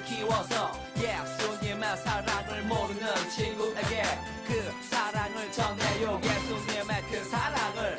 더 키워서 yeah 예수님의 사랑을 모르는 친구에게 그 사랑을 전해요 예수님의 그 사랑을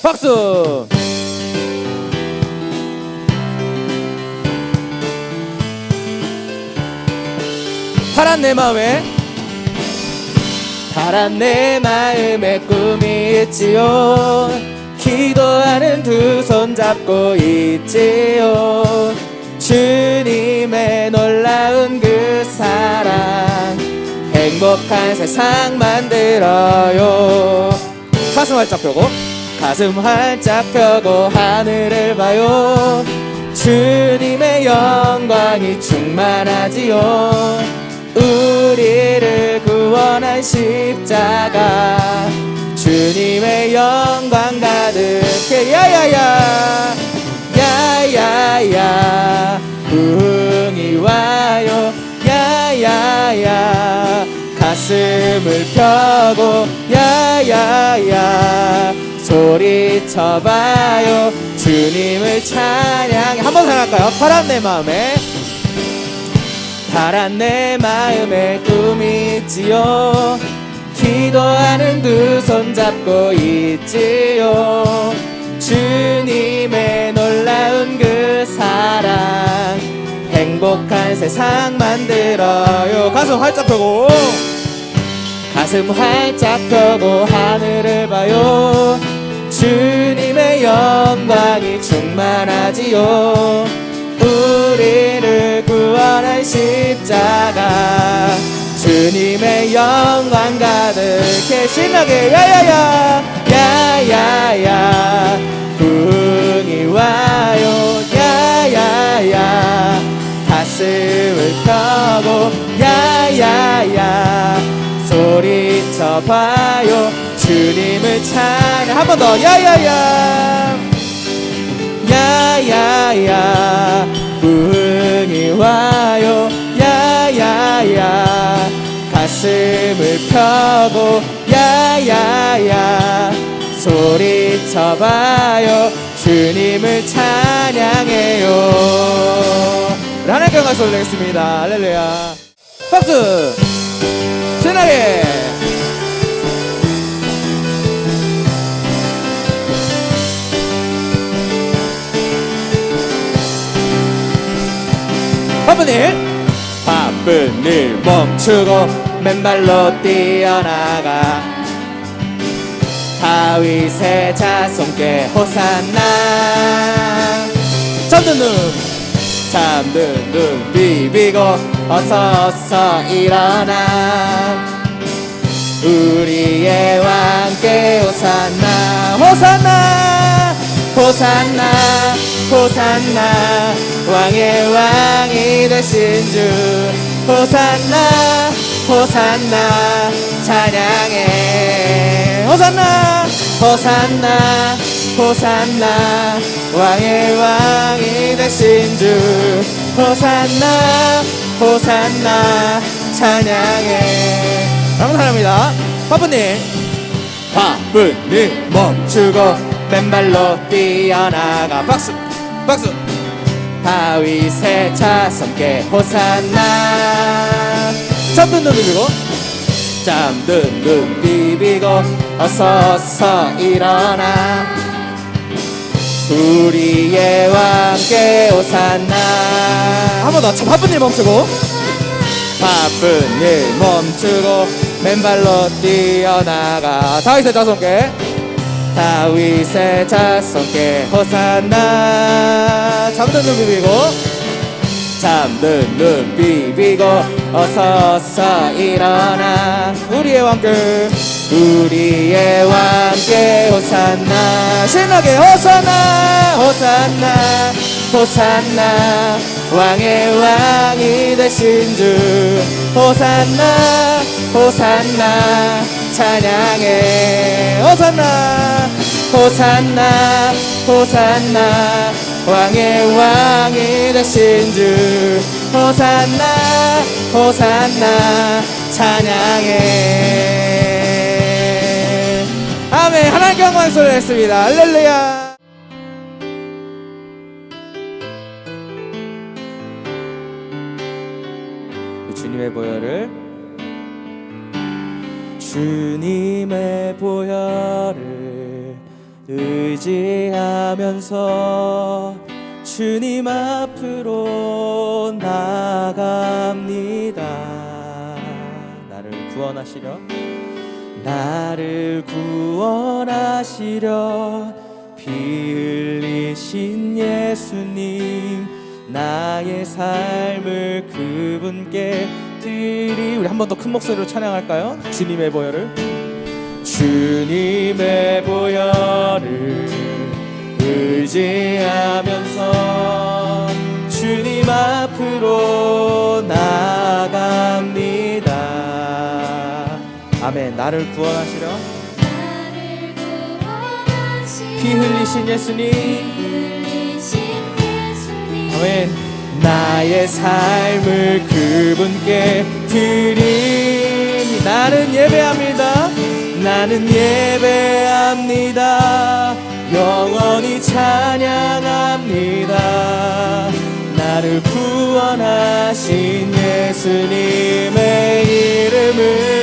박수. 파란 내 마음에 파란 내 마음에 꿈이 있지요. 기도하는 두 손 잡고 있지요. 주님의 놀라운 그 사랑 행복한 세상 만들어요. 가슴 활짝 펴고 가슴 활짝 펴고 하늘을 봐요. 주님의 영광이 충만하지요. 우리를 구원한 십자가 주님의 영광 가득해. 야야야 야야야 부흥이 와요. 야야야 가슴을 펴고 야야야 소리쳐봐요. 주님을 찬양해. 한번 생각할까요? 파란 내 마음에 파란 내 마음에 꿈이 있지요. 기도하는 두 손 잡고 있지요. 주님의 놀라운 그 사랑 행복한 세상 만들어요. 가슴 활짝 펴고 가슴 활짝 펴고 하늘을 봐요. 주님의 영광이 충만하지요. 우리를 구원한 십자가 주님의 영광 가득해. 신나게 야야야 야야야 부흥이 와요. 야야야 가슴을 펴고 야야야 소리쳐봐요. 주님을 찬양. 한 번 더 야야야 야야야 부흥이 와요. 야야야 가슴을 펴고 야야야 소리쳐봐요. 주님을 찬양해요. 하나님께 영광 돌리겠습니다. 할렐루야. 박수. 신나게. 바쁜 일 멈추고 맨발로 뛰어나가 다윗의 자손께 호산나. 잠든 눈 비비고 어서 일어나. 우리의 왕께 호산나 호산나 호산나 호산나 왕의 왕이 되신 주 호산나 호산나 찬양해. 호산나 호산나 호산나 왕의 왕이 되신 주 호산나 호산나 찬양해. 감사합니다. 바쁜 일 멈추고 맨발로 뛰어나가. 박수 박수. 다윗의 자손께 호산나. 잠든 눈 비비고 어서 일어나. 우리의 왕께 호산나. 한 번 더. 바쁜 일 멈추고 맨발로 뛰어나가. 다윗의 자손께 호산나. 잠든 눈 비비고 어서 일어나. 우리의 왕께 호산나. 신나게 호산나 호산나 호산나 왕의 왕이 되신 주 호산나 호산나 찬양해. 호산나 호산나 호산나 왕의 왕이 되신 주 호산나 호산나 찬양해. 아멘. 하나님께 영광 돌리겠습니다. 할렐루야. 주님의 보혈을 주님의 보혈을 의지하면서 주님 앞으로 나아갑니다. 나를 구원하시려 피 흘리신 예수님, 나의 삶을 그분께 드리. 우리 한 번 더 큰 목소리로 찬양할까요? 주님의 보혈을, 주님의 보혈을 의지하면서 주님 앞으로 나아갑니다. 아멘. 나를 구원하시려 피 흘리신 예수님, 아멘. 나의 삶을 그분께 드리니. 나는 예배합니다. 나는 예배합니다. 영원히 찬양합니다. 나를 구원하신 예수님의 이름을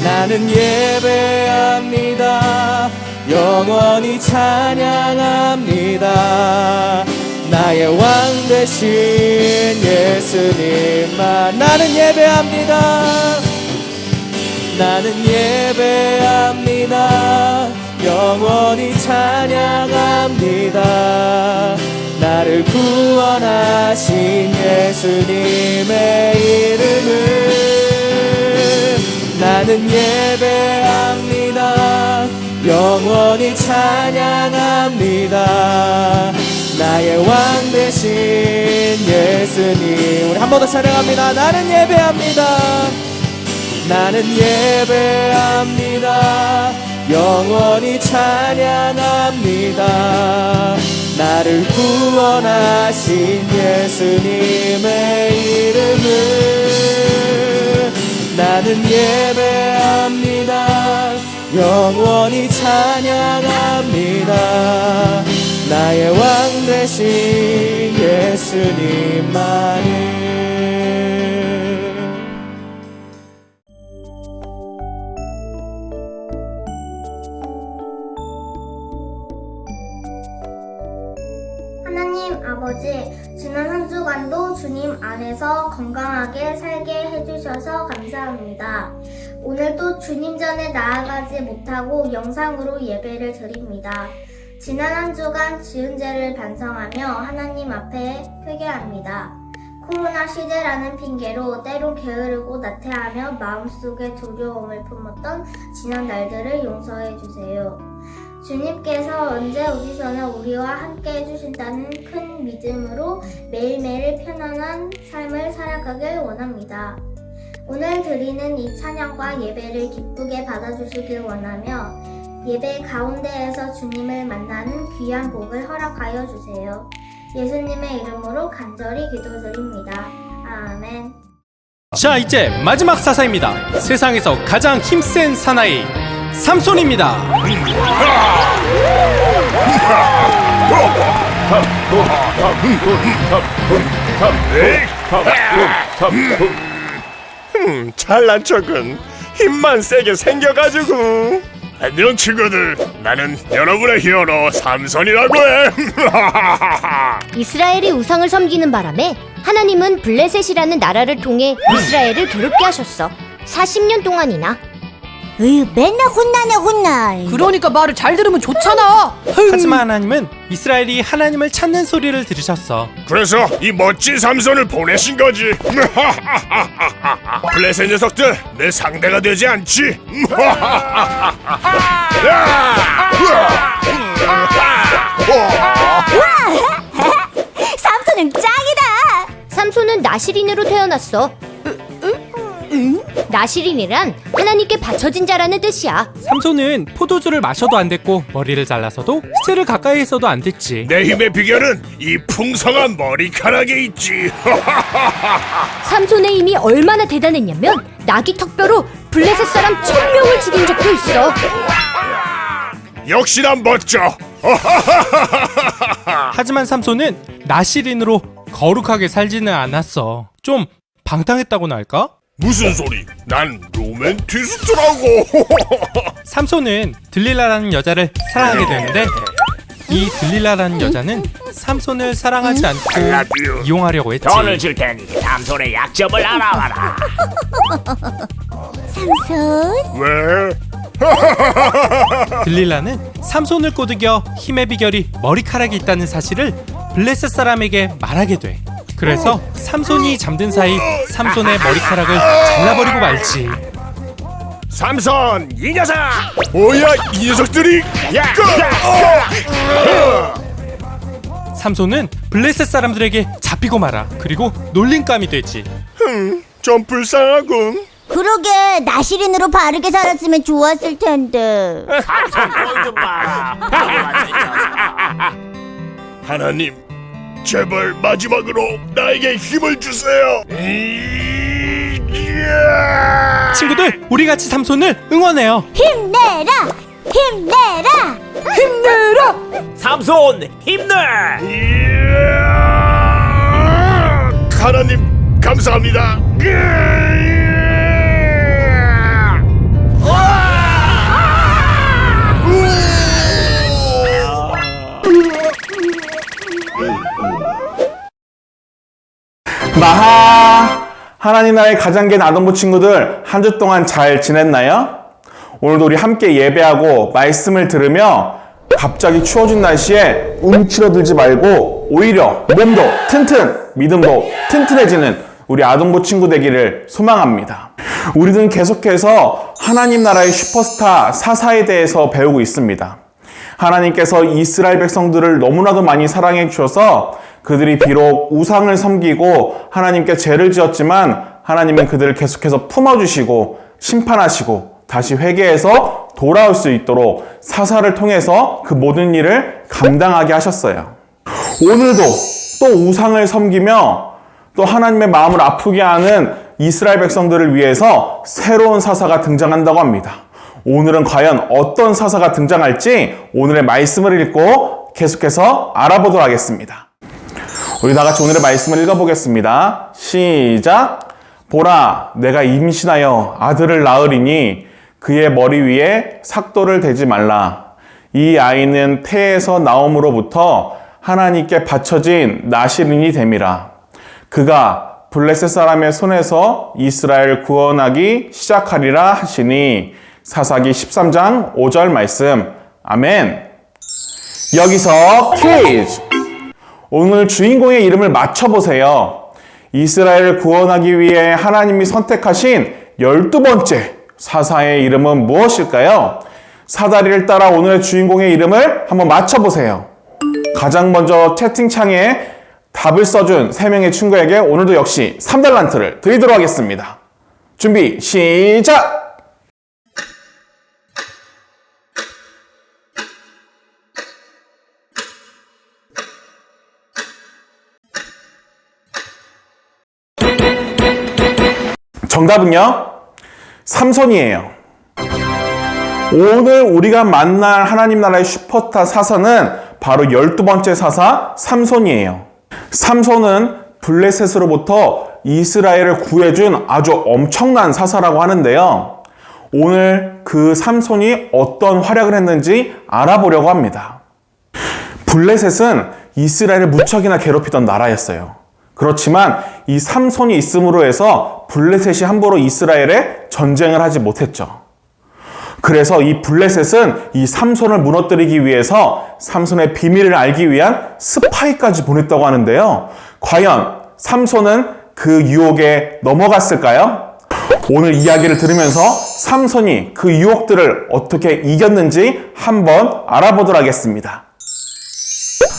나는 예배합니다. 영원히 찬양합니다. 나의 왕 되신 예수님만. 나는 예배합니다. 나는 예배합니다. 영원히 찬양합니다. 나를 구원하신 예수님의 이름을 나는 예배합니다. 영원히 찬양합니다. 나의 왕 되신 예수님. 우리 한 번 더 찬양합니다. 나는 예배합니다. 나는 예배합니다. 영원히 찬양합니다. 나를 구원하신 예수님의 이름을 나는 예배합니다. 영원히 찬양합니다. 나의 왕 되신 예수님만을. 하나님 아버지, 지난 한 주간도 주님 안에서 건강하게 살게 해주셔서 감사합니다. 오늘도 주님 전에 나아가지 못하고 영상으로 예배를 드립니다. 지난 한 주간 지은 죄를 반성하며 하나님 앞에 회개합니다. 코로나 시대라는 핑계로 때론 게으르고 나태하며 마음속에 두려움을 품었던 지난 날들을 용서해 주세요. 주님께서 언제 어디서나 우리와 함께 해주신다는 큰 믿음으로 매일매일 편안한 삶을 살아가길 원합니다. 오늘 드리는 이 찬양과 예배를 기쁘게 받아주시길 원하며 예배 가운데에서 주님을 만나는 귀한 복을 허락하여 주세요. 예수님의 이름으로 간절히 기도드립니다. 아멘. 자, 이제 마지막 사사입니다. 세상에서 가장 힘센 사나이 삼손입니다. 잘난 척은 힘만 세게 생겨가지고. 안녕 친구들, 나는 여러분의 히어로 삼손이라고 해. 이스라엘이 우상을 섬기는 바람에 하나님은 블레셋이라는 나라를 통해 이스라엘을 괴롭게 하셨어. 40년 동안이나. 맨날 혼나. 그러니까 말을 잘 들으면 좋잖아. 하지만 하나님은 이스라엘이 하나님을 찾는 소리를 들으셨어. 그래서 이 멋진 삼손을 보내신 거지. 블레셋 녀석들 내 상대가 되지 않지. 삼손은 짱이다. 삼손은 나시린으로 태어났어. 나시린이란 하나님께 바쳐진 자라는 뜻이야. 삼손은 포도주를 마셔도 안 됐고 머리를 잘라서도 스테를 가까이 있어도 안 됐지. 내 힘의 비결은 이 풍성한 머리카락에 있지. 삼손의 힘이 얼마나 대단했냐면 나귀 턱뼈로 블레셋 사람 1000명을 죽인 적도 있어. 역시 난 멋져. 하지만 삼손은 나시린으로 거룩하게 살지는 않았어. 좀 방탕했다고나 할까? 무슨 소리? 난 로맨티스트라고. 삼손은 들릴라라는 여자를 사랑하게 되는데 이 들릴라라는 여자는 삼손을 사랑하지 않고 이용하려고 했지. 돈을 줄 테니 삼손의 약점을 알아봐라. 삼손 왜? 들릴라는 삼손을 꼬드겨 힘의 비결이 머리카락에 있다는 사실을 블레셋 사람에게 말하게 돼. 그래서 삼손이 잠든 사이 삼손의 머리카락을 잘라버리고 말지. 삼손 이 녀석! 뭐야 이 녀석들이? 삼손은 블레셋 사람들에게 잡히고 말아. 그리고 놀림감이 되지. 좀 불쌍하군. 그러게 나시린으로 바르게 살았으면 좋았을 텐데. 삼손 꼴좀 봐라. 하나님, 제발 마지막으로 나에게 힘을 주세요. 친구들, 우리 같이 삼손을 응원해요. 힘내라 힘내라 삼손 힘내. 하나님 감사합니다. 마하! 하나님 나라의 가장된 아동부 친구들 한 주 동안 잘 지냈나요? 오늘도 우리 함께 예배하고 말씀을 들으며 갑자기 추워진 날씨에 움츠러들지 말고 오히려 몸도 튼튼, 믿음도 튼튼해지는 우리 아동부 친구 되기를 소망합니다. 우리는 계속해서 하나님 나라의 슈퍼스타 사사에 대해서 배우고 있습니다. 하나님께서 이스라엘 백성들을 너무나도 많이 사랑해 주셔서 그들이 비록 우상을 섬기고 하나님께 죄를 지었지만 하나님은 그들을 계속해서 품어주시고 심판하시고 다시 회개해서 돌아올 수 있도록 사사를 통해서 그 모든 일을 감당하게 하셨어요. 오늘도 또 우상을 섬기며 또 하나님의 마음을 아프게 하는 이스라엘 백성들을 위해서 새로운 사사가 등장한다고 합니다. 오늘은 과연 어떤 사사가 등장할지 오늘의 말씀을 읽고 계속해서 알아보도록 하겠습니다. 우리 다 같이 오늘의 말씀을 읽어보겠습니다. 시작! 보라, 내가 임신하여 아들을 낳으리니 그의 머리 위에 삭도를 대지 말라. 이 아이는 태에서 나옴으로부터 하나님께 바쳐진 나시린이 됨이라. 그가 블레셋 사람의 손에서 이스라엘 구원하기 시작하리라 하시니. 사사기 13장 5절 말씀. 아멘. 여기서 퀴즈! 오늘 주인공의 이름을 맞춰보세요. 이스라엘을 구원하기 위해 하나님이 선택하신 12번째 사사의 이름은 무엇일까요? 사다리를 따라 오늘의 주인공의 이름을 한번 맞춰보세요. 가장 먼저 채팅창에 답을 써준 3명의 친구에게 오늘도 역시 3달란트를 드리도록 하겠습니다. 준비 시작! 정답은요? 삼손이에요. 오늘 우리가 만날 하나님 나라의 슈퍼스타 사사는 바로 12번째 사사 삼손이에요. 삼손은 블레셋으로부터 이스라엘을 구해준 아주 엄청난 사사라고 하는데요. 오늘 그 삼손이 어떤 활약을 했는지 알아보려고 합니다. 블레셋은 이스라엘을 무척이나 괴롭히던 나라였어요. 그렇지만 이 삼손이 있음으로 해서 블레셋이 함부로 이스라엘에 전쟁을 하지 못했죠. 그래서 이 블레셋은 이 삼손을 무너뜨리기 위해서 삼손의 비밀을 알기 위한 스파이까지 보냈다고 하는데요. 과연 삼손은 그 유혹에 넘어갔을까요? 오늘 이야기를 들으면서 삼손이 그 유혹들을 어떻게 이겼는지 한번 알아보도록 하겠습니다.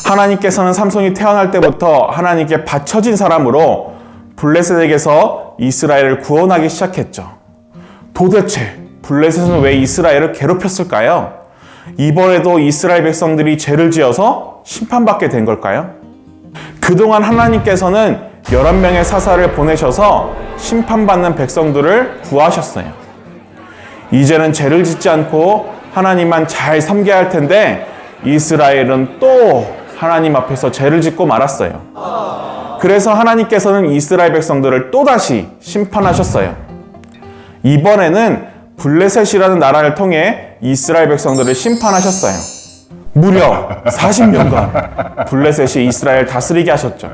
하나님께서는 삼손이 태어날 때부터 하나님께 바쳐진 사람으로 블레셋에게서 이스라엘을 구원하기 시작했죠. 도대체 블레셋은 왜 이스라엘을 괴롭혔을까요? 이번에도 이스라엘 백성들이 죄를 지어서 심판받게 된 걸까요? 그동안 하나님께서는 11명의 사사를 보내셔서 심판받는 백성들을 구하셨어요. 이제는 죄를 짓지 않고 하나님만 잘 섬겨야 할 텐데 이스라엘은 또 하나님 앞에서 죄를 짓고 말았어요. 그래서 하나님께서는 이스라엘 백성들을 또다시 심판하셨어요. 이번에는 블레셋이라는 나라를 통해 이스라엘 백성들을 심판하셨어요. 무려 40년간 블레셋이 이스라엘을 다스리게 하셨죠.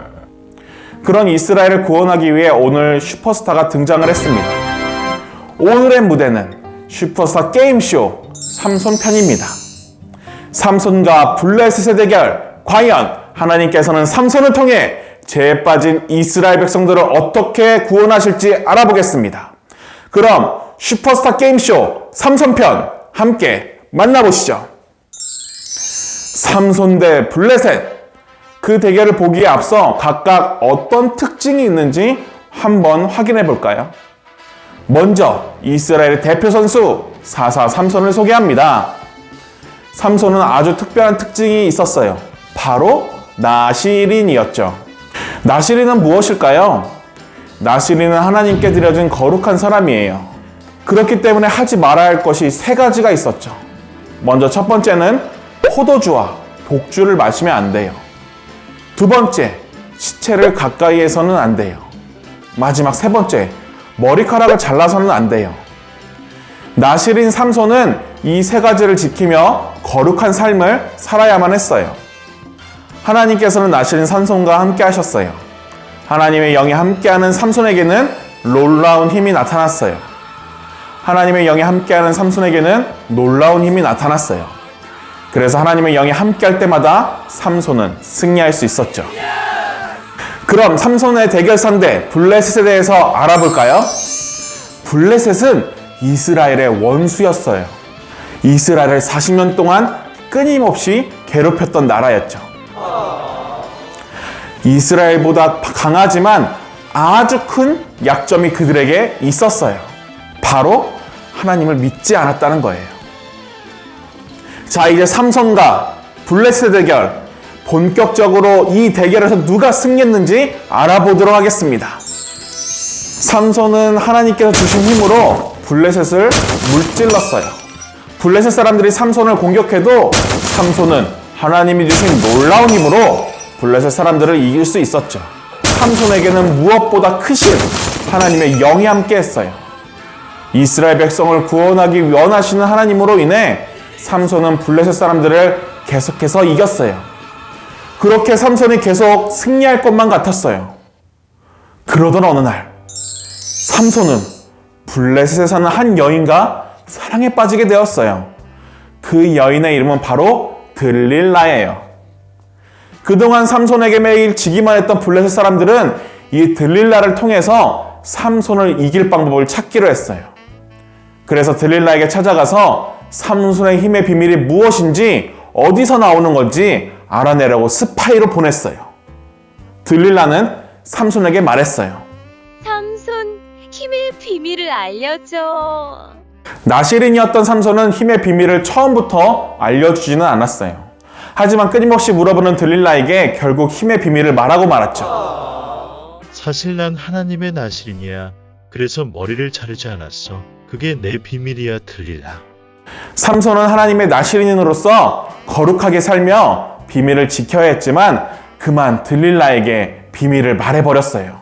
그런 이스라엘을 구원하기 위해 오늘 슈퍼스타가 등장을 했습니다. 오늘의 무대는 슈퍼스타 게임쇼 삼손 편입니다. 삼손과 블레셋의 대결, 과연 하나님께서는 삼손을 통해 죄에 빠진 이스라엘 백성들을 어떻게 구원하실지 알아보겠습니다. 그럼 슈퍼스타 게임쇼 삼손편 함께 만나보시죠. 삼손 대 블레셋, 그 대결을 보기에 앞서 각각 어떤 특징이 있는지 한번 확인해 볼까요? 먼저 이스라엘의 대표 선수 사사 삼손을 소개합니다. 삼손은 아주 특별한 특징이 있었어요. 바로 나시린이었죠. 나시린은 무엇일까요? 나시린은 하나님께 드려진 거룩한 사람이에요. 그렇기 때문에 하지 말아야 할 것이 3가지가 있었죠. 먼저 첫 번째는 포도주와 독주를 마시면 안 돼요. 두 번째, 시체를 가까이에서는 안 돼요. 마지막 3번째, 머리카락을 잘라서는 안 돼요. 나시린 삼손은 이 3가지를 지키며 거룩한 삶을 살아야만 했어요. 하나님께서는 나시린 삼손과 함께 하셨어요. 하나님의 영이 함께하는 삼손에게는 놀라운 힘이 나타났어요. 하나님의 영이 함께하는 삼손에게는 놀라운 힘이 나타났어요. 그래서 하나님의 영이 함께할 때마다 삼손은 승리할 수 있었죠. 그럼 삼손의 대결 상대 블레셋에 대해서 알아볼까요? 블레셋은 이스라엘의 원수였어요. 이스라엘을 40년 동안 끊임없이 괴롭혔던 나라였죠. 이스라엘보다 강하지만 아주 큰 약점이 그들에게 있었어요. 바로 하나님을 믿지 않았다는 거예요. 자, 이제 삼손과 블레셋 대결, 본격적으로 이 대결에서 누가 승리했는지 알아보도록 하겠습니다. 삼손은 하나님께서 주신 힘으로 블레셋을 물질렀어요. 블레셋 사람들이 삼손을 공격해도 삼손은 하나님이 주신 놀라운 힘으로 블레셋 사람들을 이길 수 있었죠. 삼손에게는 무엇보다 크신 하나님의 영이 함께 했어요. 이스라엘 백성을 구원하기 원하시는 하나님으로 인해 삼손은 블레셋 사람들을 계속해서 이겼어요. 그렇게 삼손이 계속 승리할 것만 같았어요. 그러던 어느 날 삼손은 블레셋에 사는 한 여인과 사랑에 빠지게 되었어요. 그 여인의 이름은 바로 들릴라예요. 그동안 삼손에게 매일 지기만 했던 블레셋 사람들은 이 들릴라를 통해서 삼손을 이길 방법을 찾기로 했어요. 그래서 들릴라에게 찾아가서 삼손의 힘의 비밀이 무엇인지, 어디서 나오는 건지 알아내려고 스파이로 보냈어요. 들릴라는 삼손에게 말했어요. 삼손, 힘의 비밀을 알려줘. 나시린이었던 삼손은 힘의 비밀을 처음부터 알려주지는 않았어요. 하지만 끊임없이 물어보는 들릴라에게 결국 힘의 비밀을 말하고 말았죠. 사실 난 하나님의 나시린이야. 그래서 머리를 자르지 않았어. 그게 내 비밀이야, 들릴라. 삼손은 하나님의 나시린으로서 거룩하게 살며 비밀을 지켜야 했지만 그만 들릴라에게 비밀을 말해버렸어요.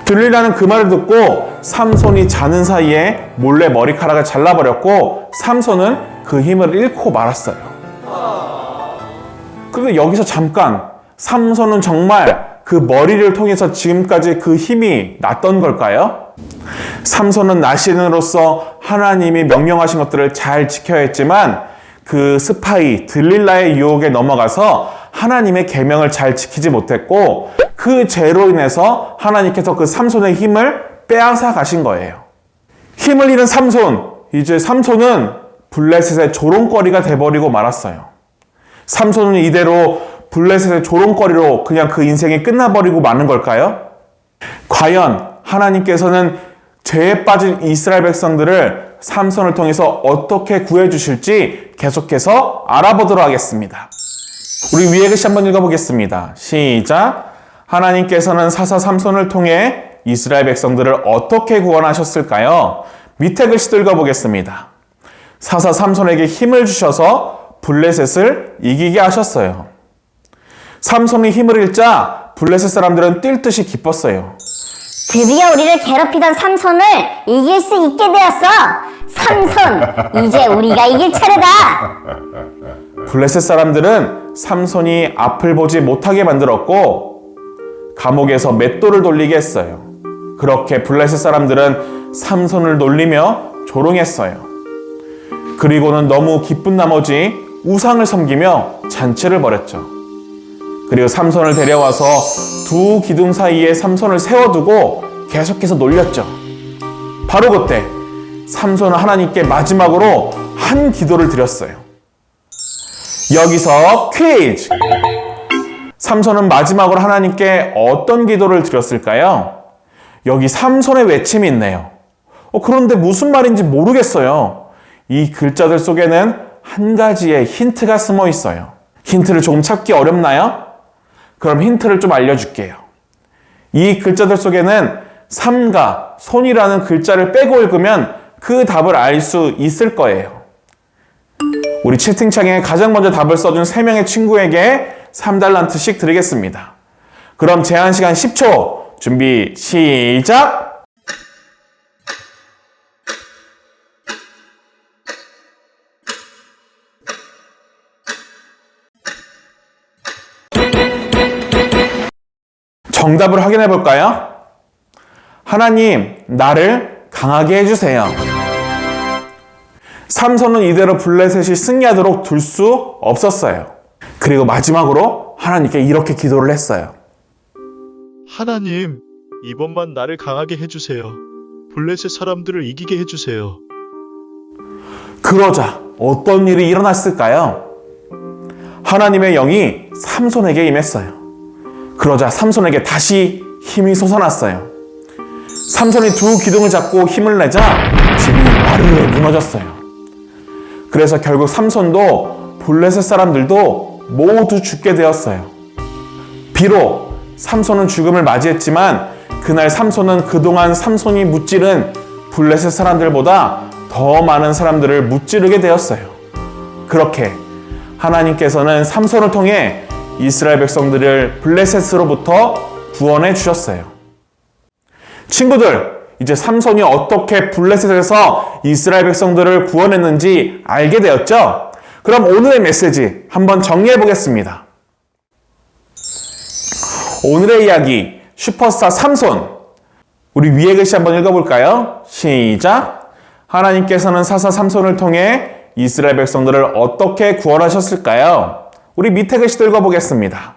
들릴라는 그 말을 듣고 삼손이 자는 사이에 몰래 머리카락을 잘라버렸고 삼손은 그 힘을 잃고 말았어요. 그런데 여기서 잠깐, 삼손은 정말 그 머리를 통해서 지금까지 그 힘이 났던 걸까요? 삼손은 나시린으로서 하나님이 명령하신 것들을 잘 지켜야 했지만 그 스파이 들릴라의 유혹에 넘어가서 하나님의 계명을 잘 지키지 못했고 그 죄로 인해서 하나님께서 그 삼손의 힘을 빼앗아 가신 거예요. 힘을 잃은 삼손, 이제 삼손은 블레셋의 조롱거리가 돼버리고 말았어요. 삼손은 이대로 블레셋의 조롱거리로 그냥 그 인생이 끝나버리고 마는 걸까요? 과연 하나님께서는 죄에 빠진 이스라엘 백성들을 삼손을 통해서 어떻게 구해주실지 계속해서 알아보도록 하겠습니다. 우리 위에 글씨 한번 읽어보겠습니다. 시작! 하나님께서는 사사 삼손을 통해 이스라엘 백성들을 어떻게 구원하셨을까요? 밑에 글씨도 읽어보겠습니다. 사사 삼손에게 힘을 주셔서 블레셋을 이기게 하셨어요. 삼손이 힘을 잃자 블레셋 사람들은 뛸 듯이 기뻤어요. 드디어 우리를 괴롭히던 삼손을 이길 수 있게 되었어. 삼손, 이제 우리가 이길 차례다. 블레셋 사람들은 삼손이 앞을 보지 못하게 만들었고 감옥에서 맷돌을 돌리게 했어요. 그렇게 블레셋 사람들은 삼손을 놀리며 조롱했어요. 그리고는 너무 기쁜 나머지 우상을 섬기며 잔치를 벌였죠. 그리고 삼손을 데려와서 두 기둥 사이에 삼손을 세워두고 계속해서 놀렸죠. 바로 그때 삼손은 하나님께 마지막으로 한 기도를 드렸어요. 여기서 퀴즈! 삼손은 마지막으로 하나님께 어떤 기도를 드렸을까요? 여기 삼손의 외침이 있네요. 그런데 무슨 말인지 모르겠어요. 이 글자들 속에는 한 가지의 힌트가 숨어 있어요. 힌트를 조금 찾기 어렵나요? 그럼 힌트를 좀 알려줄게요. 이 글자들 속에는 삼과 손이라는 글자를 빼고 읽으면 그 답을 알 수 있을 거예요. 우리 채팅창에 가장 먼저 답을 써준 3명의 친구에게 3달란트씩 드리겠습니다. 그럼 제한 시간 10초, 준비, 시작! 정답을 확인해 볼까요? 하나님, 나를 강하게 해주세요. 삼손은 이대로 블레셋이 승리하도록 둘 수 없었어요. 그리고 마지막으로 하나님께 이렇게 기도를 했어요. 하나님, 이번만 나를 강하게 해주세요. 블레셋 사람들을 이기게 해주세요. 그러자 어떤 일이 일어났을까요? 하나님의 영이 삼손에게 임했어요. 그러자 삼손에게 다시 힘이 솟아났어요. 삼손이 두 기둥을 잡고 힘을 내자 집이 와르르 무너졌어요. 그래서 결국 삼손도 블레셋 사람들도 모두 죽게 되었어요. 비록 삼손은 죽음을 맞이했지만 그날 삼손은 그동안 삼손이 무찌른 블레셋 사람들보다 더 많은 사람들을 무찌르게 되었어요. 그렇게 하나님께서는 삼손을 통해 이스라엘 백성들을 블레셋으로부터 구원해 주셨어요. 친구들, 이제 삼손이 어떻게 블레셋에서 이스라엘 백성들을 구원했는지 알게 되었죠? 그럼 오늘의 메시지 한번 정리해 보겠습니다. 오늘의 이야기, 슈퍼스타 삼손. 우리 위에 글씨 한번 읽어볼까요? 시작! 하나님께서는 사사 삼손을 통해 이스라엘 백성들을 어떻게 구원하셨을까요? 우리 밑에 글씨도 읽어보겠습니다.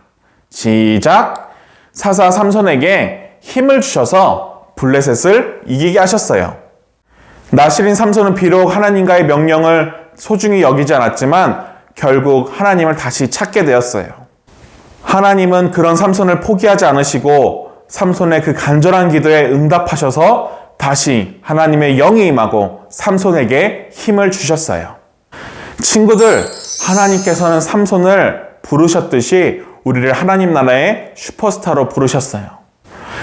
시작! 사사 삼손에게 힘을 주셔서 블레셋을 이기게 하셨어요. 나실인 삼손은 비록 하나님과의 명령을 소중히 여기지 않았지만 결국 하나님을 다시 찾게 되었어요. 하나님은 그런 삼손을 포기하지 않으시고 삼손의 그 간절한 기도에 응답하셔서 다시 하나님의 영이 임하고 삼손에게 힘을 주셨어요. 친구들, 하나님께서는 삼손을 부르셨듯이 우리를 하나님 나라의 슈퍼스타로 부르셨어요.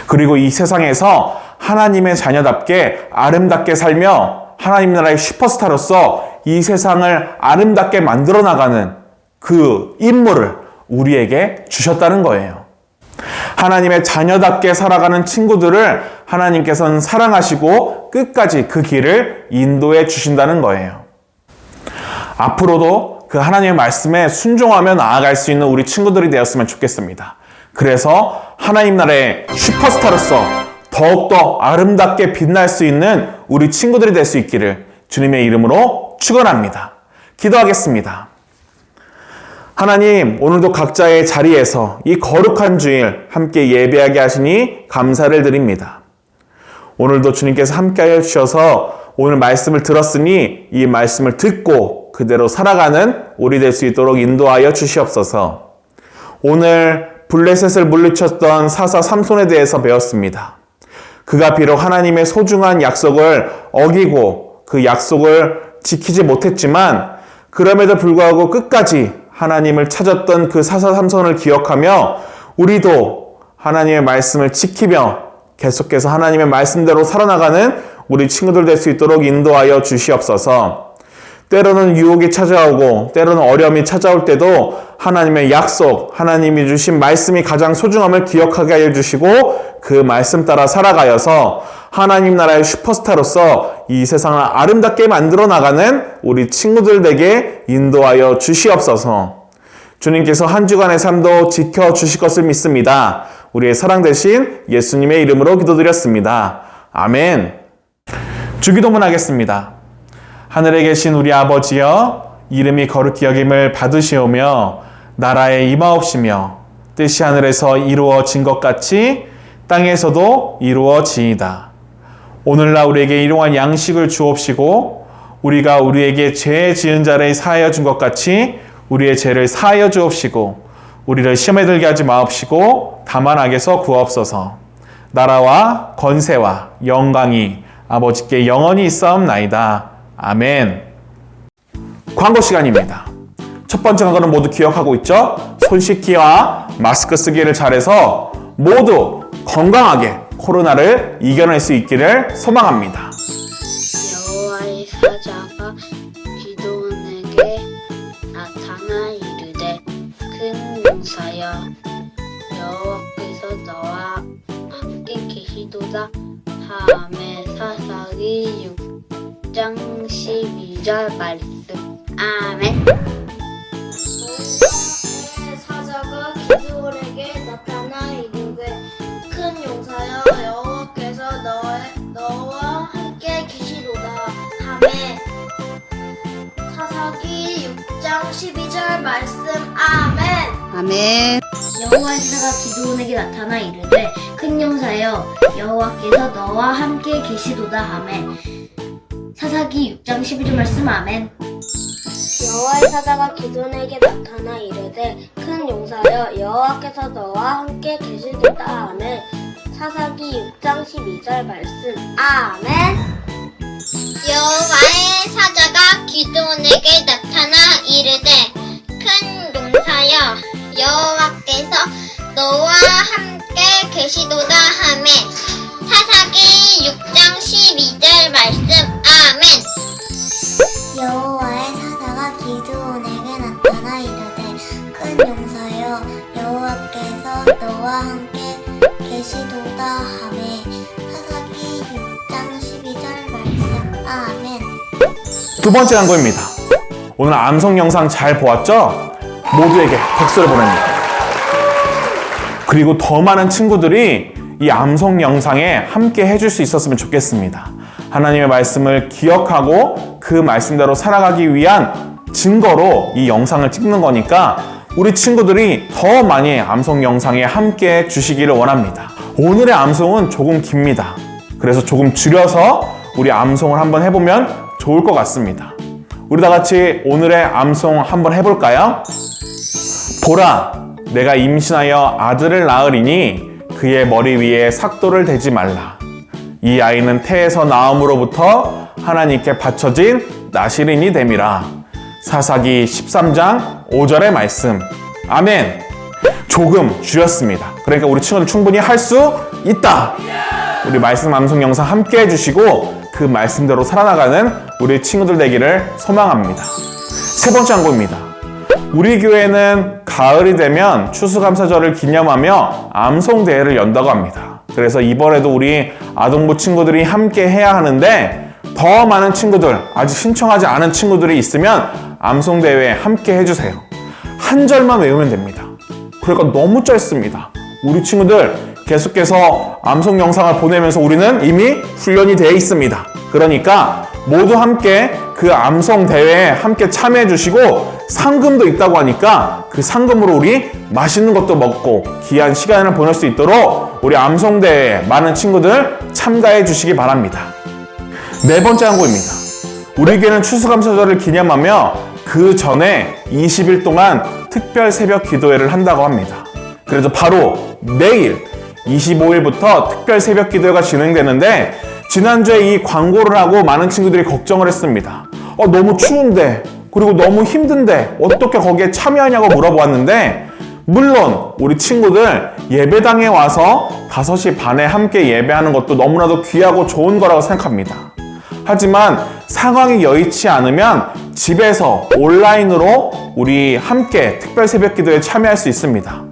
그리고 이 세상에서 하나님의 자녀답게 아름답게 살며 하나님 나라의 슈퍼스타로서 이 세상을 아름답게 만들어 나가는 그 임무를 우리에게 주셨다는 거예요. 하나님의 자녀답게 살아가는 친구들을 하나님께서는 사랑하시고 끝까지 그 길을 인도해 주신다는 거예요. 앞으로도 그 하나님의 말씀에 순종하며 나아갈 수 있는 우리 친구들이 되었으면 좋겠습니다. 그래서 하나님 나라의 슈퍼스타로서 더욱더 아름답게 빛날 수 있는 우리 친구들이 될 수 있기를 주님의 이름으로 축원합니다. 기도하겠습니다. 하나님, 오늘도 각자의 자리에서 이 거룩한 주일 함께 예배하게 하시니 감사를 드립니다. 오늘도 주님께서 함께하여 주셔서 오늘 말씀을 들었으니 이 말씀을 듣고 그대로 살아가는 우리 될 수 있도록 인도하여 주시옵소서. 오늘 블레셋을 물리쳤던 사사 삼손에 대해서 배웠습니다. 그가 비록 하나님의 소중한 약속을 어기고 그 약속을 지키지 못했지만 그럼에도 불구하고 끝까지 하나님을 찾았던 그 사사 삼손을 기억하며 우리도 하나님의 말씀을 지키며 계속해서 하나님의 말씀대로 살아나가는 우리 친구들 될 수 있도록 인도하여 주시옵소서. 때로는 유혹이 찾아오고 때로는 어려움이 찾아올 때도 하나님의 약속, 하나님이 주신 말씀이 가장 소중함을 기억하게 해주시고 그 말씀 따라 살아가여서 하나님 나라의 슈퍼스타로서 이 세상을 아름답게 만들어 나가는 우리 친구들에게 인도하여 주시옵소서. 주님께서 한 주간의 삶도 지켜주실 것을 믿습니다. 우리의 사랑 대신 예수님의 이름으로 기도드렸습니다. 아멘. 주기도문 하겠습니다. 하늘에 계신 우리 아버지여, 이름이 거룩히 여김을 받으시오며 나라에 임하옵시며 뜻이 하늘에서 이루어진 것 같이 땅에서도 이루어지이다. 오늘날 우리에게 일용할 양식을 주옵시고 우리가 우리에게 죄 지은 자를 사하여 준 것 같이 우리의 죄를 사하여 주옵시고 우리를 시험에 들게 하지 마옵시고 다만 악에서 구하옵소서. 나라와 권세와 영광이 아버지께 영원히 있사옵나이다. 아멘. 광고 시간입니다. 첫 번째 광고는 모두 기억하고 있죠? 손 씻기와 마스크 쓰기를 잘해서 모두 건강하게 코로나를 이겨낼 수 있기를 소망합니다. 여호와의 사자가 기드온에게 나타나 이르되 큰 용사여 여호와께서 너와 함께 계시도다 하매 사사기 6장 12절 말씀. 아멘. 사자가 기드온에게 나타나 이르되 큰 용사여 여호와께서 너와 함께 계시도다 하매 사사기 6장 12절 말씀. 아멘. 아멘. 여호와의 사자가 기드온에게 나타나 이르되 큰 용사여 여호와께서 너와 함께 계시도다 하매 사사기 6장 12절 말씀. 아멘. 여호와의 사자가 기드온에게 나타나 이르되 큰 용사여 여호와께서 너와 함께 계시도다 하매 사사기 6장 12절 말씀. 아멘. 여호와의 사자가 기드온에게 나타나 이르되 큰 용사여 여호와께서 너와 함께 계시도다 하매 사사기 6장 12절 말씀. 아멘. 여호와의 사자가 기드온에게 나타나 이르되 큰 용사여 여호와께서 너와 함께 계시도다 하매 사사기 6장 12절 말씀. 아멘. 두 번째 광고입니다. 오늘 암송 영상 잘 보았죠? 모두에게 박수를 보냅니다. 그리고 더 많은 친구들이 이 암송 영상에 함께 해줄 수 있었으면 좋겠습니다. 하나님의 말씀을 기억하고 그 말씀대로 살아가기 위한 증거로 이 영상을 찍는 거니까 우리 친구들이 더 많이 암송 영상에 함께 주시기를 원합니다. 오늘의 암송은 조금 깁니다. 그래서 조금 줄여서 우리 암송을 한번 해보면 좋을 것 같습니다. 우리 다 같이 오늘의 암송 한번 해볼까요? 보라, 내가 임신하여 아들을 낳으리니 그의 머리 위에 삭도를 대지 말라. 이 아이는 태에서 나옴으로부터 하나님께 바쳐진 나시린이 됨이라. 사사기 13장 5절의 말씀. 아멘. 조금 줄였습니다. 그러니까 우리 친구들 충분히 할 수 있다. 우리 말씀 암송 영상 함께 해주시고 그 말씀대로 살아나가는 우리 친구들 되기를 소망합니다. 세 번째 광고입니다. 우리 교회는 가을이 되면 추수감사절을 기념하며 암송대회를 연다고 합니다. 그래서 이번에도 우리 아동부 친구들이 함께 해야 하는데 더 많은 친구들, 아직 신청하지 않은 친구들이 있으면 암송대회에 함께 해주세요. 한 절만 외우면 됩니다. 그러니까 너무 짧습니다. 우리 친구들 계속해서 암송 영상을 보내면서 우리는 이미 훈련이 되어 있습니다. 그러니까 모두 함께 그 암송 대회에 함께 참여해 주시고 상금도 있다고 하니까 그 상금으로 우리 맛있는 것도 먹고 귀한 시간을 보낼 수 있도록 우리 암송 대회에 많은 친구들 참가해 주시기 바랍니다. 네 번째 광고입니다. 우리 교회는 추수감사절을 기념하며 그 전에 20일 동안 특별 새벽 기도회를 한다고 합니다. 그래서 바로 내일 25일부터 특별 새벽 기도회가 진행되는데 지난주에 이 광고를 하고 많은 친구들이 걱정을 했습니다. 너무 추운데 그리고 너무 힘든데 어떻게 거기에 참여하냐고 물어보았는데 물론 우리 친구들 예배당에 와서 5시 반에 함께 예배하는 것도 너무나도 귀하고 좋은 거라고 생각합니다. 하지만 상황이 여의치 않으면 집에서 온라인으로 우리 함께 특별 새벽 기도에 참여할 수 있습니다.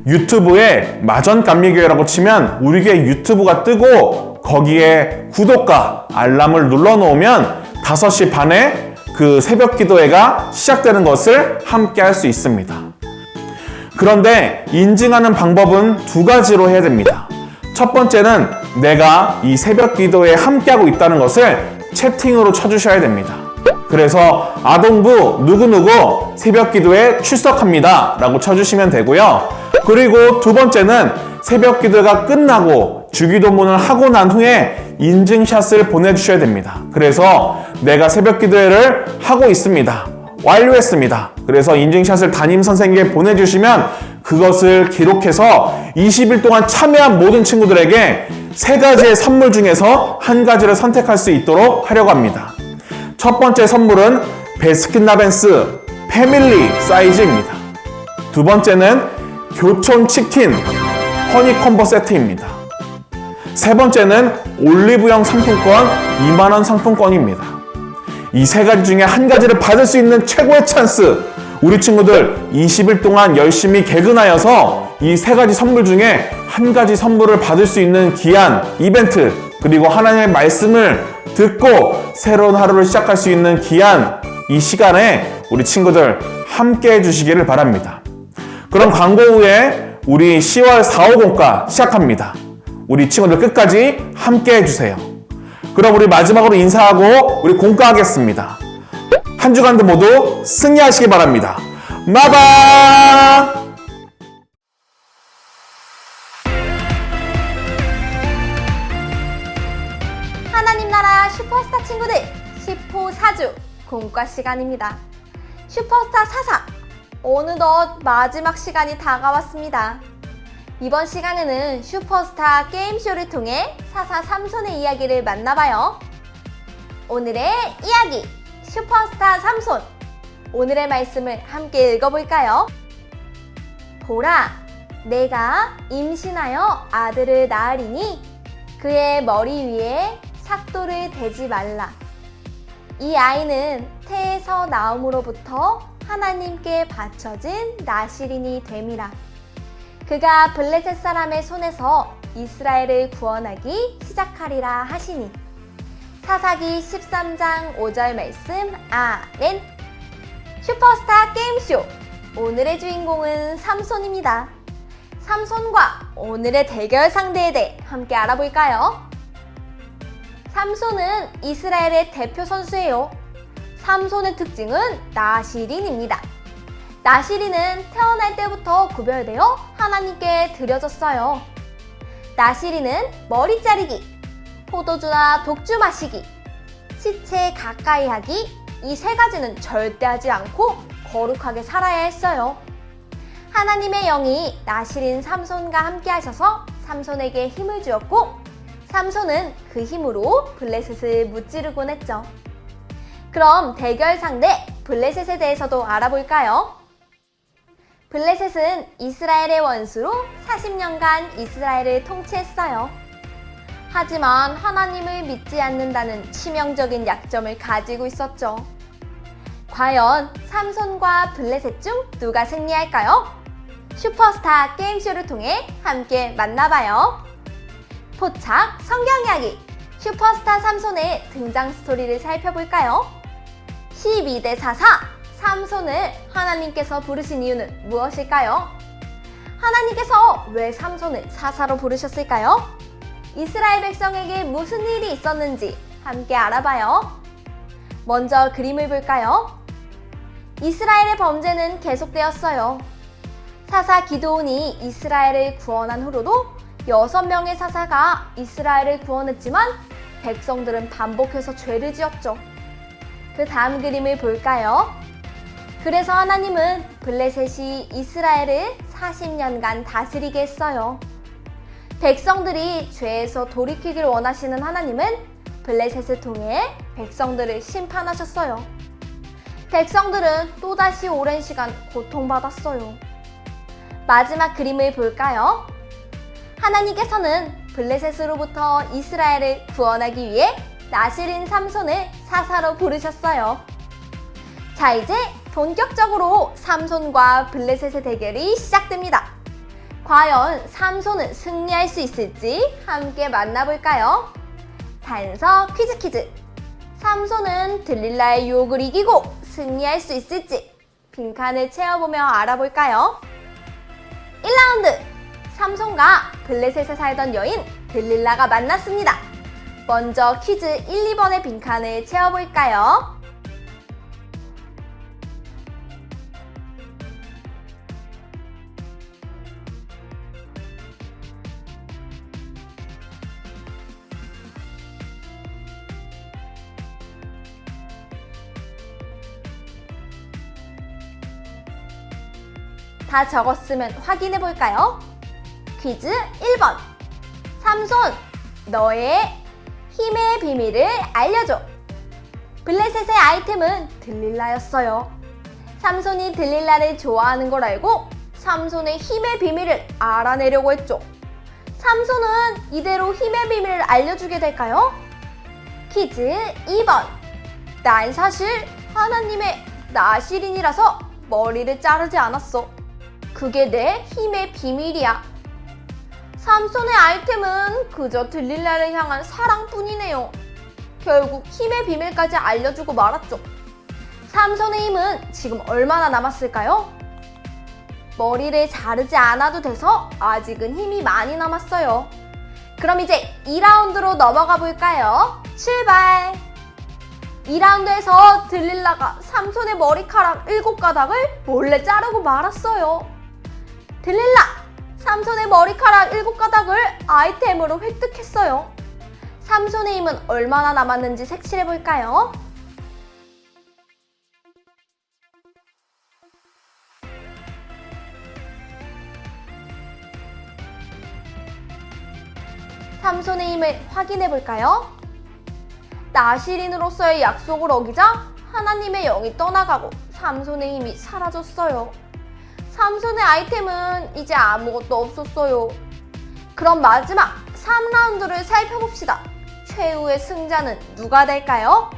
유튜브에 마전감리교회라고 치면 우리 교회 유튜브가 뜨고 거기에 구독과 알람을 눌러놓으면 5시 반에 그 새벽 기도회가 시작되는 것을 함께 할 수 있습니다. 그런데 인증하는 방법은 2가지로 해야 됩니다. 첫 번째는 내가 이 새벽 기도회에 함께하고 있다는 것을 채팅으로 쳐주셔야 됩니다. 그래서 아동부 누구누구 새벽 기도에 출석합니다 라고 쳐주시면 되고요. 그리고 2번째는 새벽 기도가 끝나고 주기도문을 하고 난 후에 인증샷을 보내주셔야 됩니다. 그래서 내가 새벽 기도회를 하고 있습니다. 완료했습니다. 그래서 인증샷을 담임 선생님께 보내주시면 그것을 기록해서 20일 동안 참여한 모든 친구들에게 3가지의 선물 중에서 1가지를 선택할 수 있도록 하려고 합니다. 첫 번째 선물은 베스킨라빈스 패밀리 사이즈입니다. 2번째는 교촌 치킨 허니콤보 세트입니다. 3번째는 올리브영 상품권 2만원 상품권입니다. 이 3가지 중에 1가지를 받을 수 있는 최고의 찬스! 우리 친구들 20일 동안 열심히 개근하여서 이 3가지 선물 중에 1가지 선물을 받을 수 있는 귀한 이벤트, 그리고 하나님의 말씀을 듣고 새로운 하루를 시작할 수 있는 귀한 이 시간에 우리 친구들 함께 해주시기를 바랍니다. 그럼 광고 후에 우리 10월 450과 시작합니다. 우리 친구들 끝까지 함께 해주세요. 그럼 우리 마지막으로 인사하고 우리 공과하겠습니다. 한 주간도 모두 승리하시기 바랍니다. 마바! 하나님 나라 슈퍼스타 친구들 10호 4주 공과 시간입니다. 슈퍼스타 사사 어느덧 마지막 시간이 다가왔습니다. 이번 시간에는 슈퍼스타 게임쇼를 통해 사사 삼손의 이야기를 만나봐요. 오늘의 이야기 슈퍼스타 삼손. 오늘의 말씀을 함께 읽어볼까요? 보라, 내가 임신하여 아들을 낳으리니 그의 머리 위에 삭도를 대지 말라. 이 아이는 태에서 나옴으로부터 하나님께 바쳐진 나실인이 됨이라. 그가 블레셋 사람의 손에서 이스라엘을 구원하기 시작하리라 하시니. 사사기 13장 5절 말씀 아멘. 슈퍼스타 게임쇼 오늘의 주인공은 삼손입니다. 삼손과 오늘의 대결 상대에 대해 함께 알아볼까요? 삼손은 이스라엘의 대표 선수예요. 삼손의 특징은 나실인입니다. 나실인은 태어날 때부터 구별되어 하나님께 드려졌어요. 나실인은 머리 자르기, 포도주나 독주 마시기, 시체 가까이 하기, 이 3가지는 절대 하지 않고 거룩하게 살아야 했어요. 하나님의 영이 나실인 삼손과 함께 하셔서 삼손에게 힘을 주었고 삼손은 그 힘으로 블레셋을 무찌르곤 했죠. 그럼 대결 상대 블레셋에 대해서도 알아볼까요? 블레셋은 이스라엘의 원수로 40년간 이스라엘을 통치했어요. 하지만 하나님을 믿지 않는다는 치명적인 약점을 가지고 있었죠. 과연 삼손과 블레셋 중 누가 승리할까요? 슈퍼스타 게임쇼를 통해 함께 만나봐요. 포착 성경 이야기 슈퍼스타 삼손의 등장 스토리를 살펴볼까요? 12대 44 삼손을 하나님께서 부르신 이유는 무엇일까요? 하나님께서 왜 삼손을 사사로 부르셨을까요? 이스라엘 백성에게 무슨 일이 있었는지 함께 알아봐요. 먼저 그림을 볼까요? 이스라엘의 범죄는 계속되었어요. 사사 기드온이 이스라엘을 구원한 후로도 6명의 사사가 이스라엘을 구원했지만 백성들은 반복해서 죄를 지었죠. 그 다음 그림을 볼까요? 그래서 하나님은 블레셋이 이스라엘을 40년간 다스리게 했어요. 백성들이 죄에서 돌이키기를 원하시는 하나님은 블레셋을 통해 백성들을 심판하셨어요. 백성들은 또다시 오랜 시간 고통받았어요. 마지막 그림을 볼까요? 하나님께서는 블레셋으로부터 이스라엘을 구원하기 위해 나실인 삼손을 사사로 부르셨어요. 자, 이제 본격적으로 삼손과 블레셋의 대결이 시작됩니다. 과연 삼손은 승리할 수 있을지 함께 만나볼까요? 단서 퀴즈. 삼손은 들릴라의 유혹을 이기고 승리할 수 있을지 빈칸을 채워보며 알아볼까요? 1라운드! 삼손과 블레셋에 살던 여인 들릴라가 만났습니다. 먼저 퀴즈 1, 2번의 빈칸을 채워볼까요? 다 적었으면 확인해 볼까요? 퀴즈 1번. 삼손, 너의 힘의 비밀을 알려줘. 블레셋의 아이템은 들릴라였어요. 삼손이 들릴라를 좋아하는 걸 알고 삼손의 힘의 비밀을 알아내려고 했죠. 삼손은 이대로 힘의 비밀을 알려주게 될까요? 퀴즈 2번. 난 사실 하나님의 나실인이라서 머리를 자르지 않았어. 그게 내 힘의 비밀이야. 삼손의 아이템은 그저 들릴라를 향한 사랑뿐이네요. 결국 힘의 비밀까지 알려주고 말았죠. 삼손의 힘은 지금 얼마나 남았을까요? 머리를 자르지 않아도 돼서 아직은 힘이 많이 남았어요. 그럼 이제 2라운드로 넘어가 볼까요? 출발! 2라운드에서 들릴라가 삼손의 머리카락 7가닥을 몰래 자르고 말았어요. 들릴라! 삼손의 머리카락 7가닥을 아이템으로 획득했어요. 삼손의 힘은 얼마나 남았는지 색칠해볼까요? 삼손의 힘을 확인해볼까요? 나실인으로서의 약속을 어기자 하나님의 영이 떠나가고 삼손의 힘이 사라졌어요. 삼손의 아이템은 이제 아무것도 없었어요. 그럼 마지막 3라운드를 살펴봅시다. 최후의 승자는 누가 될까요?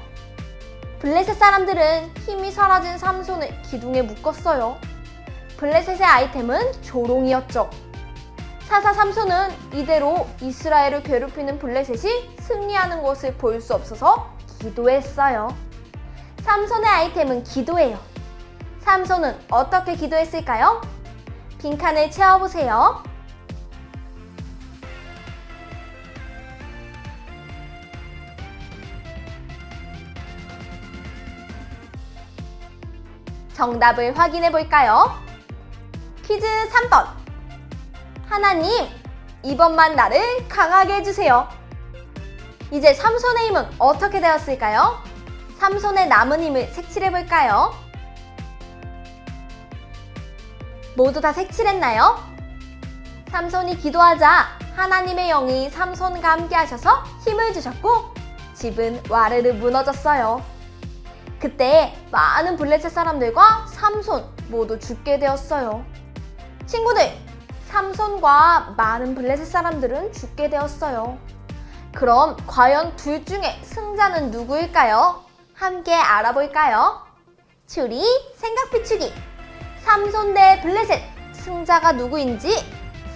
블레셋 사람들은 힘이 사라진 삼손을 기둥에 묶었어요. 블레셋의 아이템은 조롱이었죠. 사사 삼손은 이대로 이스라엘을 괴롭히는 블레셋이 승리하는 것을 볼 수 없어서 기도했어요. 삼손의 아이템은 기도예요. 삼손은 어떻게 기도했을까요? 빈칸을 채워보세요. 정답을 확인해 볼까요? 퀴즈 3번. 하나님, 이번만 나를 강하게 해주세요. 이제 삼손의 힘은 어떻게 되었을까요? 삼손의 남은 힘을 색칠해 볼까요? 모두 다 색칠했나요? 삼손이 기도하자 하나님의 영이 삼손과 함께 하셔서 힘을 주셨고 집은 와르르 무너졌어요. 그때 많은 블레셋 사람들과 삼손 모두 죽게 되었어요. 친구들, 삼손과 많은 블레셋 사람들은 죽게 되었어요. 그럼 과연 둘 중에 승자는 누구일까요? 함께 알아볼까요? 추리, 생각 비추기. 삼손 대 블레셋, 승자가 누구인지,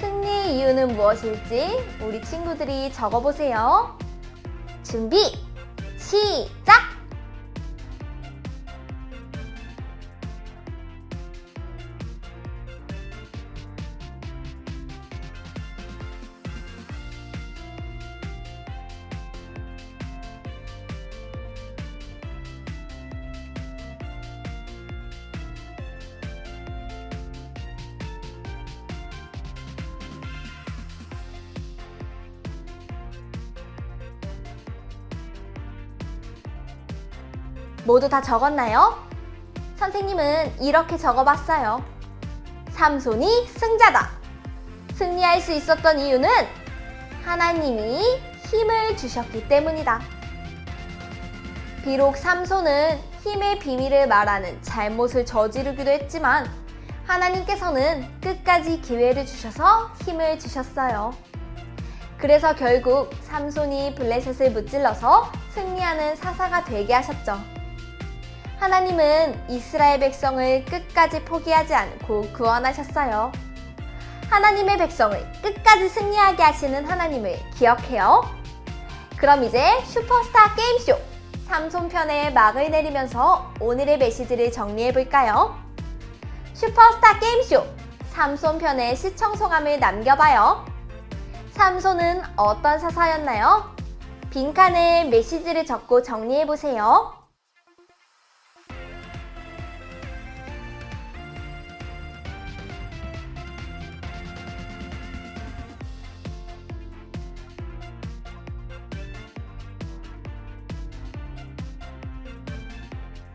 승리의 이유는 무엇일지 우리 친구들이 적어보세요. 준비, 시작! 모두 다 적었나요? 선생님은 이렇게 적어봤어요. 삼손이 승자다. 승리할 수 있었던 이유는 하나님이 힘을 주셨기 때문이다. 비록 삼손은 힘의 비밀을 말하는 잘못을 저지르기도 했지만 하나님께서는 끝까지 기회를 주셔서 힘을 주셨어요. 그래서 결국 삼손이 블레셋을 무찔러서 승리하는 사사가 되게 하셨죠. 하나님은 이스라엘 백성을 끝까지 포기하지 않고 구원하셨어요. 하나님의 백성을 끝까지 승리하게 하시는 하나님을 기억해요. 그럼 이제 슈퍼스타 게임쇼 삼손 편의 막을 내리면서 오늘의 메시지를 정리해 볼까요? 슈퍼스타 게임쇼 삼손 편의 시청 소감을 남겨봐요. 삼손은 어떤 사사였나요? 빈칸에 메시지를 적고 정리해 보세요.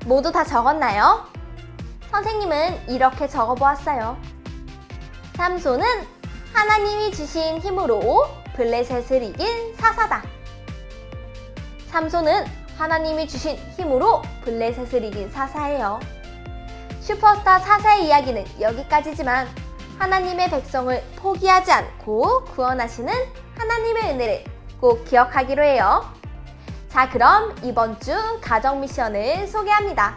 모두 다 적었나요? 선생님은 이렇게 적어보았어요. 삼손은 하나님이 주신 힘으로 블레셋을 이긴 사사다. 삼손은 하나님이 주신 힘으로 블레셋을 이긴 사사예요. 슈퍼스타 사사의 이야기는 여기까지지만 하나님의 백성을 포기하지 않고 구원하시는 하나님의 은혜를 꼭 기억하기로 해요. 자, 그럼 이번 주 가정 미션을 소개합니다.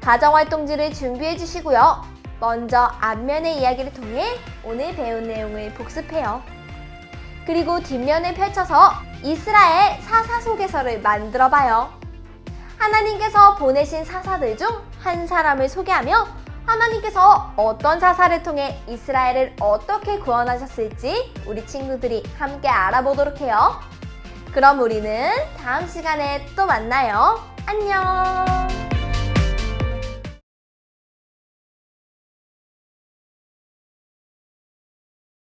가정활동지를 준비해 주시고요. 먼저 앞면의 이야기를 통해 오늘 배운 내용을 복습해요. 그리고 뒷면을 펼쳐서 이스라엘 사사 소개서를 만들어 봐요. 하나님께서 보내신 사사들 중 한 사람을 소개하며 하나님께서 어떤 사사를 통해 이스라엘을 어떻게 구원하셨을지 우리 친구들이 함께 알아보도록 해요. 그럼 우리는 다음 시간에 또 만나요. 안녕!